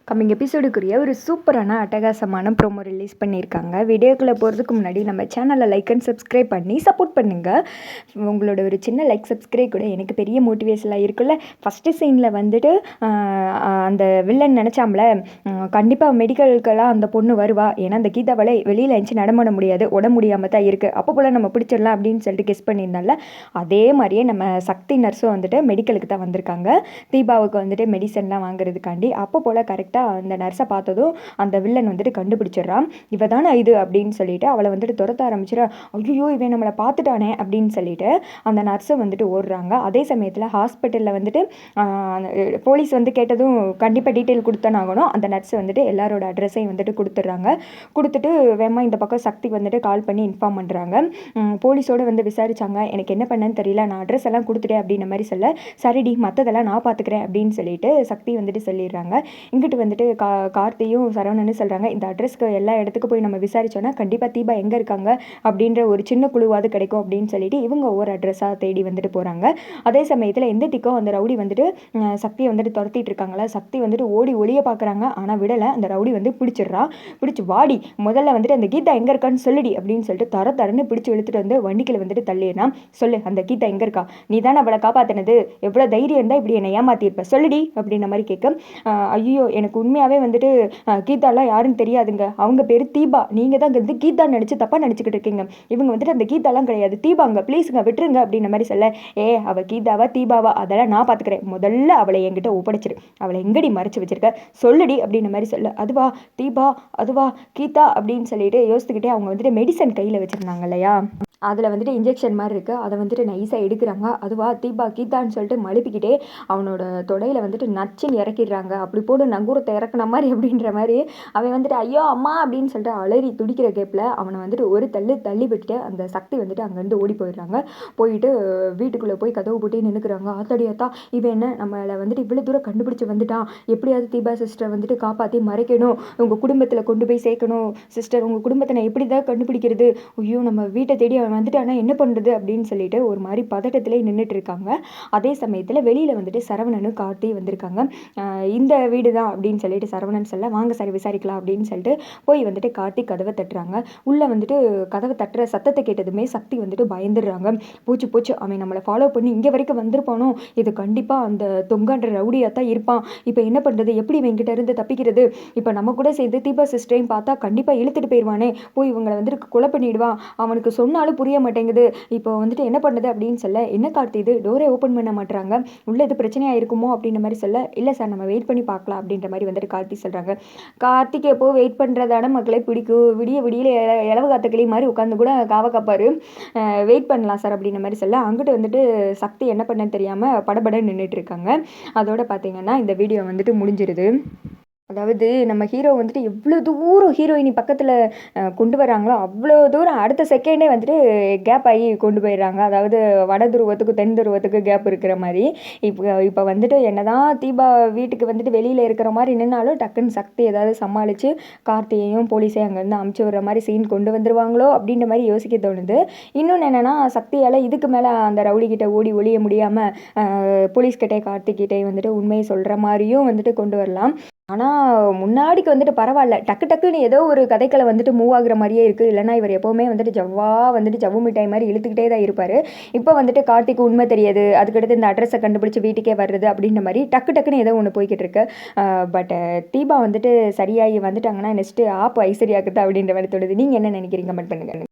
Coming எபிசோடுக்குரிய ஒரு சூப்பரான அட்டகாசமான ப்ரோமோ ரிலீஸ் பண்ணியிருக்காங்க. வீடியோக்குள்ளே போகிறதுக்கு முன்னாடி நம்ம சேனலை லைக் அண்ட் சப்ஸ்கிரைப் பண்ணி சப்போர்ட் பண்ணுங்கள். உங்களோட ஒரு சின்ன லைக் சப்ஸ்கிரைப் கூட எனக்கு பெரிய மோட்டிவேஷனாக இருக்குல்ல. ஃபஸ்ட்டு சீனில் வந்துட்டு அந்த வில்லன் நினச்சாம்ல, கண்டிப்பாக மெடிக்கலுக்கெல்லாம் அந்த பொண்ணு வருவா, ஏன்னா அந்த கீதாவால் வெளியில் எழுந்துச்சு நடமாட முடியாது, உடம்பு முடியாமல் தான் இருக்குது, அப்போ போல் நம்ம பிடிச்சிடலாம் அப்படின்னு சொல்லிட்டு கெஸ் பண்ணியிருந்தால, அதே மாதிரியே நம்ம சக்தி நர்ஸும் வந்துட்டு மெடிக்கலுக்கு தான் வந்திருக்காங்க. தீபாவுக்கு வந்துட்டு மெடிசன்லாம் வாங்குறதுக்காண்டி. அப்போ போல் கரெக்டாக அந்த நர்ஸை பார்த்ததும் அந்த வில்லன் வந்துட்டு கண்டுபிடிச்சிட்றான். இவ தானே இது அப்படின்னு சொல்லிட்டு அவளை வந்துட்டு துரத்த ஆரம்பிச்சிடா. ஐயோ இவன் நம்மளை பார்த்துட்டானே அப்படின்னு சொல்லிட்டு அந்த நர்ஸை வந்துட்டு ஓடுறாங்க. அதே சமயத்தில் ஹாஸ்பிட்டலில் வந்துட்டு போலீஸ் வந்து கேட்டதும் கண்டிப்பாக டீட்டெயில் கொடுத்தானே ஆகணும். அந்த நர்ஸ் வந்துட்டு எல்லாரோட அட்ரஸையும் வந்துட்டு கொடுத்துட்றாங்க. கொடுத்துட்டு வேமா இந்த பக்கம் சக்தி வந்துட்டு கால் பண்ணி இன்ஃபார்ம் பண்ணுறாங்க. போலீஸோடு வந்து விசாரித்தாங்க. எனக்கு என்ன பண்ணேன்னு தெரியல, நான் அட்ரஸ் எல்லாம் கொடுத்துட்டேன் அப்படின்ற மாதிரி சொல்ல, சரிடி மற்றதெல்லாம் நான் பார்த்துக்கிறேன் அப்படின்னு சொல்லிட்டு சக்தி வந்துட்டு சொல்லிடுறாங்க. இங்கிட்டு வந்துட்டு கார்த்தியும் சரவணன்னு சொல்கிறாங்க, இந்த அட்ரஸ்க்கு எல்லா இடத்துக்கு போய் நம்ம விசாரித்தோன்னா கண்டிப்பாக தீபா எங்கே இருக்காங்க அப்படின்ற ஒரு சின்ன குழுவாது கிடைக்கும் அப்படின்னு சொல்லிட்டு இவங்க ஒவ்வொரு அட்ரஸாக தேடி வந்துட்டு போகிறாங்க. அதே சமயத்தில் எந்த திக்கம் அந்த ரவுடி வந்துட்டு சக்தியை வந்துட்டு துரத்திட்டு இருக்காங்களா. சக்தி வந்துட்டு ஓடி ஒளிய பார்க்குறாங்க, ஆனால் விடலை. அந்த ரவுடி வந்து பிடிச்சிடுறான். பிடிச்சி வாடி முதல்ல வந்துட்டு அந்த கீதா எங்கே இருக்கான்னு சொல்லுடி அப்படின்னு சொல்லிட்டு தரன்னு பிடிச்சி இழுத்துட்டு வந்து வண்டிக்கில் வந்துட்டு தள்ளிடுறான். சொல்லு அந்த கீதா எங்கே இருக்கா, நீ தானே அவளை காப்பாற்றினது, எவ்வளோ தைரியம் இருந்தால் இப்படி என்னை ஏமாற்றிருப்ப சொல்லுடி அப்படின்ற மாதிரி கேட்க, ஐயோ எனக்கு உண்மையாகவே வந்துட்டு கீதாலாம் யாருன்னு தெரியாதுங்க, அவங்க பேர் தீபா, நீங்கள் தான் வந்து கீதா நினச்சி தப்பாக நினச்சிக்கிட்டு இருக்கீங்க, இவங்க வந்துட்டு அந்த கீதாலாம் கிடையாது, தீபாங்க, ப்ளீஸுங்க விட்டுருங்க அப்படின்ற மாதிரி சொல்ல, அவள் கீதாவா தீபாவா அதெல்லாம் நான் பார்த்துக்கிறேன், முதல்ல அவளை என்கிட்ட ஒப்படைச்சிரு, அவளை எங்கடி மறைச்சி வச்சிருக்க சொல்லுடி அப்படின்ற மாதிரி சொல்ல, அதுவா தீபா அதுவா கீதா அப்படின்னு சொல்லிட்டு யோசித்துக்கிட்டே அவங்க வந்துட்டு மெடிசன் கையில் வச்சுருந்தாங்க இல்லையா, அதில் வந்துட்டு இன்ஜெக்ஷன் மாதிரி இருக்குது, அதை வந்துட்டு நைஸாக எடுக்கிறாங்க. அதுவா தீபா கீதான்னு சொல்லிட்டு மழுப்பிக்கிட்டே அவனோட தொடையில் வந்துட்டு நச்சுன்னு இறக்கிடுறாங்க. அப்படி போட்டு நங்கூரத்தை இறக்குன மாதிரி அப்படின்ற மாதிரி அவன் வந்துட்டு ஐயோ அம்மா அப்படின்னு சொல்லிட்டு அலறி துடிக்கிற கேப்பில் அவனை வந்துட்டு ஒரு தள்ளி விட்டுட்டு அந்த சக்தி வந்துட்டு அங்கேருந்து ஓடி போயிடுறாங்க. போயிட்டு வீட்டுக்குள்ளே போய் கதவு போட்டு நின்றுக்கிறாங்க. ஆத்தடியாத்தா இவன் என்ன நம்மளை வந்துட்டு இவ்வளோ தூரம் கண்டுபிடிச்சி வந்துட்டான், எப்படியாவது தீபா சிஸ்டரை வந்துட்டு காப்பாற்றி மறைக்கணும், உங்கள் குடும்பத்தில் கொண்டு போய் சேர்க்கணும் சிஸ்டர், உங்கள் குடும்பத்தை நான் எப்படி தான் கண்டுபிடிக்கிறது, ஐயோ நம்ம வீட்டை தேடி வந்துட்டு ஆனால் என்ன பண்ணுறது அப்படின்னு சொல்லிட்டு ஒரு மாதிரி பதட்டத்திலே நின்றுட்டு இருக்காங்க. அதே சமயத்தில் வெளியில் வந்துட்டு சரவணனும் கார்த்தி வந்திருக்காங்க. இந்த வீடு தான் அப்படின்னு சொல்லிட்டு சரவணன் சொல்ல, வாங்க சரி விசாரிக்கலாம் அப்படின்னு சொல்லிட்டு போய் வந்துட்டு கார்த்தி கதவை தட்டுறாங்க. உள்ளே வந்துட்டு கதவை தட்டுற சத்தத்தை கேட்டதுமே சக்தி வந்துட்டு பயந்துடுறாங்க. போச்சு அவன் நம்மளை ஃபாலோ பண்ணி இங்கே வரைக்கும் வந்திருப்பானோ, இது கண்டிப்பாக அந்த தொங்கான்ற ரவுடியாக தான் இருப்பான், இப்போ என்ன பண்ணுறது, எப்படி இவங்கிட்ட இருந்து தப்பிக்கிறது, இப்போ நம்ம கூட சேர்ந்து தீபா சிஸ்டரையும் பார்த்தா கண்டிப்பாக இழுத்துட்டு போயிடுவானே, போய் இவங்களை வந்துட்டு கொலை பண்ணிடுவான், அவனுக்கு சொன்னாலும் புரிய மாட்டேங்குது, இப்போ வந்துட்டு என்ன பண்ணுது அப்படின்னு சொல்ல, என்ன கார்த்தி இது டோரை ஓப்பன் பண்ண மாட்டாங்க, உள்ள இது பிரச்சனையாக இருக்குமோ அப்படின்ற மாதிரி சொல்ல, இல்லை சார் நம்ம வெயிட் பண்ணி பார்க்கலாம் அப்படின்ற மாதிரி வந்துட்டு கார்த்தி சொல்கிறாங்க. கார்த்திக் எப்போ வெயிட் பண்ணுறதான மக்களை பிடிக்கும், விடிய இலவு காத்த கிளி மாதிரி உட்காந்து கூட காவ காப்பாரு, வெயிட் பண்ணலாம் சார் அப்படின்ற மாதிரி சொல்ல, அங்கிட்டு வந்துட்டு சக்தி என்ன பண்ணன்னு தெரியாமல் படபடன்னு நின்றுட்டு இருக்காங்க. அதோட பார்த்தீங்கன்னா இந்த வீடியோ வந்துட்டு முடிஞ்சிருது. அதாவது நம்ம ஹீரோ வந்துட்டு எவ்வளோ தூரம் ஹீரோயினி பக்கத்தில் கொண்டு வராங்களோ அவ்வளோ தூரம் அடுத்த செகண்டே வந்துட்டு கேப் ஆகி கொண்டு போயிடுறாங்க. அதாவது வட துருவத்துக்கு தென் துருவத்துக்கு கேப் இருக்கிற மாதிரி. இப்போ வந்துட்டு என்னதான் தீபா வீட்டுக்கு வந்துட்டு வெளியில் இருக்கிற மாதிரி நின்னாலும் டக்குன்னு சக்தி ஏதாவது சமாளித்து கார்த்தியையும் போலீஸையும் அங்கேருந்து அமுச்சு விடுற மாதிரி சீன் கொண்டு வந்துடுவாங்களோ அப்படின்ற மாதிரி யோசிக்க தோணுது. இன்னொன்று என்னென்னா சக்தியால் இதுக்கு மேலே அந்த ரவுடிக்கிட்ட ஓடி ஒளிய முடியாமல் போலீஸ்கிட்டே கார்த்திக்கிட்டே வந்துட்டு உண்மையை சொல்கிற மாதிரியும் வந்துட்டு கொண்டு வரலாம். ஆனால் முன்னாடிக்கு வந்துட்டு பரவாயில்ல, டக்குன்னு ஏதோ ஒரு கதைக்களை வந்துட்டு மூவ் ஆகுற மாதிரியே இருக்குது. இல்லைனா இவர் எப்போவுமே வந்துட்டு ஜவ்வு மிட்டாய் மாதிரி இழுத்துக்கிட்டே தான் இருப்பார். இப்போ வந்துட்டு கார்த்திக்கு உண்மை தெரியாது, அதுக்கடுத்து இந்த அட்ரஸை கண்டுபிடிச்சி வீட்டுக்கே வர்றது அப்படின்ற மாதிரி டக்குன்னு ஏதோ ஒன்று போய்கிட்டு இருக்கு. பட் தீபா வந்துட்டு சரியாகி வந்துட்டாங்கன்னா நெக்ஸ்ட்டு ஆப் ஐஸ்வர்யாக்குது அப்படின்ற மாதிரி தோணுது. நீங்கள் என்ன நினைக்கிறீங்க கமெண்ட் பண்ணுங்கள்.